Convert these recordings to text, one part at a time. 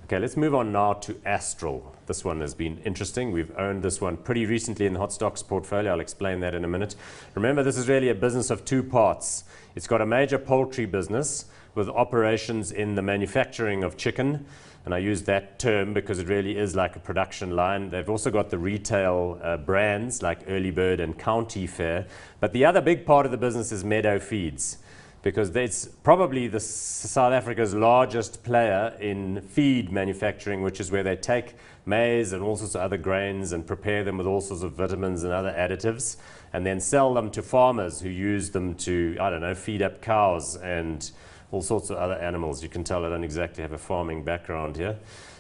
Okay, let's move on now to Astral. This one has been interesting. We've owned this one pretty recently in the Hot Stocks portfolio. I'll explain that in a minute. Remember, this is really a business of two parts. It's got a major poultry business with operations in the manufacturing of chicken, and I use that term because it really is like a production line. They've also got the retail brands like Early Bird and County Fair, but the other big part of the business is Meadow Feeds, because it's probably South Africa's largest player in feed manufacturing, which is where they take maize and all sorts of other grains and prepare them with all sorts of vitamins and other additives, and then sell them to farmers who use them to, I don't know, feed up cows and all sorts of other animals. You can tell I don't exactly have a farming background here.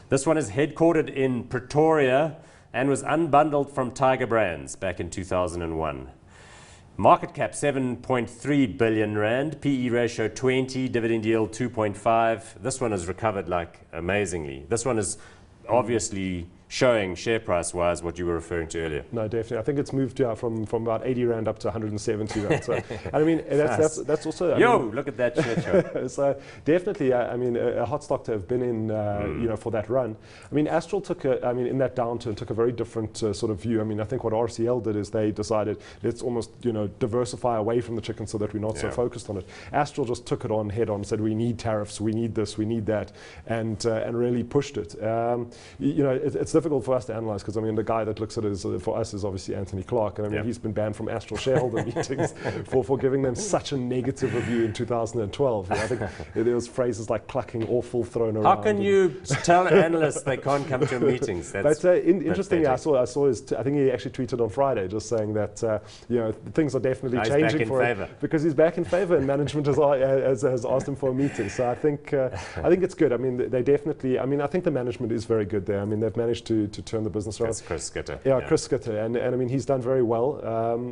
This one is headquartered in Pretoria and was unbundled from Tiger Brands back in 2001. Market cap 7.3 billion rand, PE ratio 20, dividend yield 2.5. This one has recovered like amazingly. This one is obviously showing share price wise what you were referring to earlier. No, definitely. I think it's moved from about 80 rand up to 170 rand. So, I mean, that's also. Look at that shit show. So definitely, I mean, a hot stock to have been in, you know, for that run. I mean, Astral took in that downturn, took a very different sort of view. I mean, I think what RCL did is they decided let's almost, you know, diversify away from the chicken so that we're not so focused on it. Astral just took it on head on, said we need tariffs, we need this, we need that, and really pushed it. You know, it's difficult for us to analyze because I mean the guy that looks at it for us is obviously Anthony Clark, and I mean he's been banned from Astral shareholder meetings for giving them such a negative review in 2012. I think there was phrases like clucking awful thrown around. How can you tell analysts they can't come to meetings? But interestingly, I saw his. I think he actually tweeted on Friday just saying that you know things are definitely changing for him because he's back in favour and management has asked him for a meeting. So I think it's good. I mean they definitely. I mean I think the management is very good there. I mean they've managed to turn the business around. That's Chris Schutte. Yeah, Chris Schutte, and I mean he's done very well,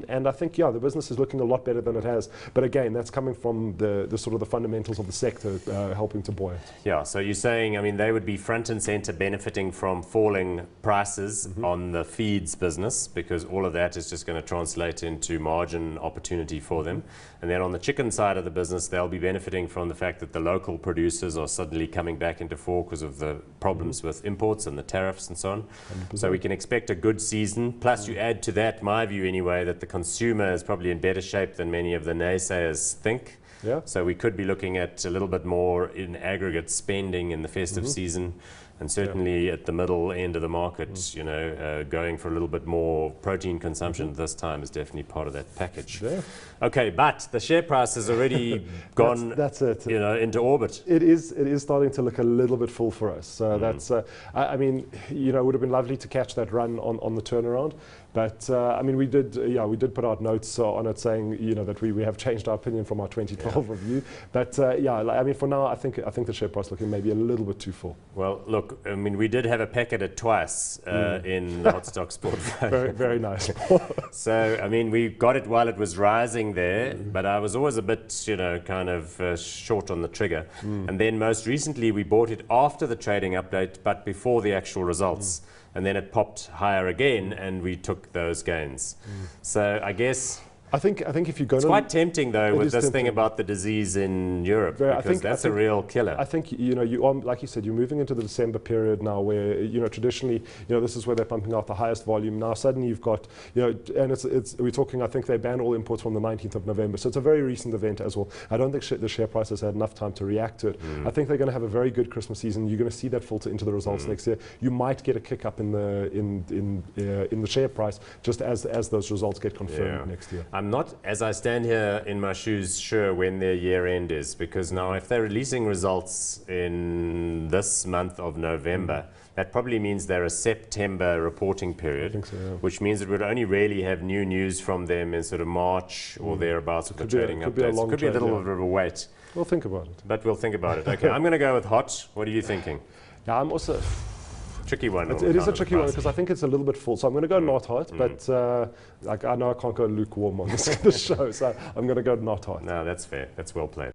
and I think the business is looking a lot better than it has. But again, that's coming from the sort of the fundamentals of the sector helping to buoy it. Yeah, so you're saying, I mean, they would be front and center benefiting from falling prices on the feeds business because all of that is just going to translate into margin opportunity for them. And then on the chicken side of the business, they'll be benefiting from the fact that the local producers are suddenly coming back into fore because of the problems with imports and the tariffs and so on. 100%. So we can expect a good season. Plus you add to that, my view anyway, that the consumer is probably in better shape than many of the naysayers think. Yeah. So we could be looking at a little bit more in aggregate spending in the festive season, and certainly at the middle end of the market, you know, going for a little bit more protein consumption this time is definitely part of that package. Yeah. Okay, but the share price has already gone, that's it. You know, into orbit. It is starting to look a little bit full for us. So that's, I mean, you know, it would have been lovely to catch that run on the turnaround. But I mean, we did put out notes on it saying, you know, that we have changed our opinion from our 2012 review. But I mean, for now, I think the share price looking maybe a little bit too full. Well, look, I mean, we did have a peck at it twice in the Hot Stocks portfolio. Very, very nice. So, I mean, we got it while it was rising there, but I was always a bit, you know, kind of short on the trigger. And then most recently, we bought it after the trading update, but before the actual results. And then it popped higher again, and we took those gains. So I guess I think if you go, it's quite tempting though with this thing about the disease in Europe, because that's a real killer. I think you know you are, like you said, you're moving into the December period now, where you know traditionally this is where they're pumping out the highest volume. Now suddenly you've got and it's we're talking. I think they banned all imports from the 19th of November, so it's a very recent event as well. I don't think the share price has had enough time to react to it. I think they're going to have a very good Christmas season. You're going to see that filter into the results next year. You might get a kick up in the share price just as those results get confirmed next year. I'm not, as I stand here in my shoes, sure when their year end is, because now if they're releasing results in this month of November, that probably means they're a September reporting period, I think so, which means it would only really have new news from them in sort of March or thereabouts with the trading updates. It could be a little bit of a wait. We'll think about it. But we'll think about it. Okay, I'm going to go with hot. What are you thinking? Yeah, I'm also... Tricky one. It is a tricky one because I think it's a little bit full. So I'm going to go not hot, but like I know I can't go lukewarm on this show, so I'm going to go not hot. No, that's fair. That's well played.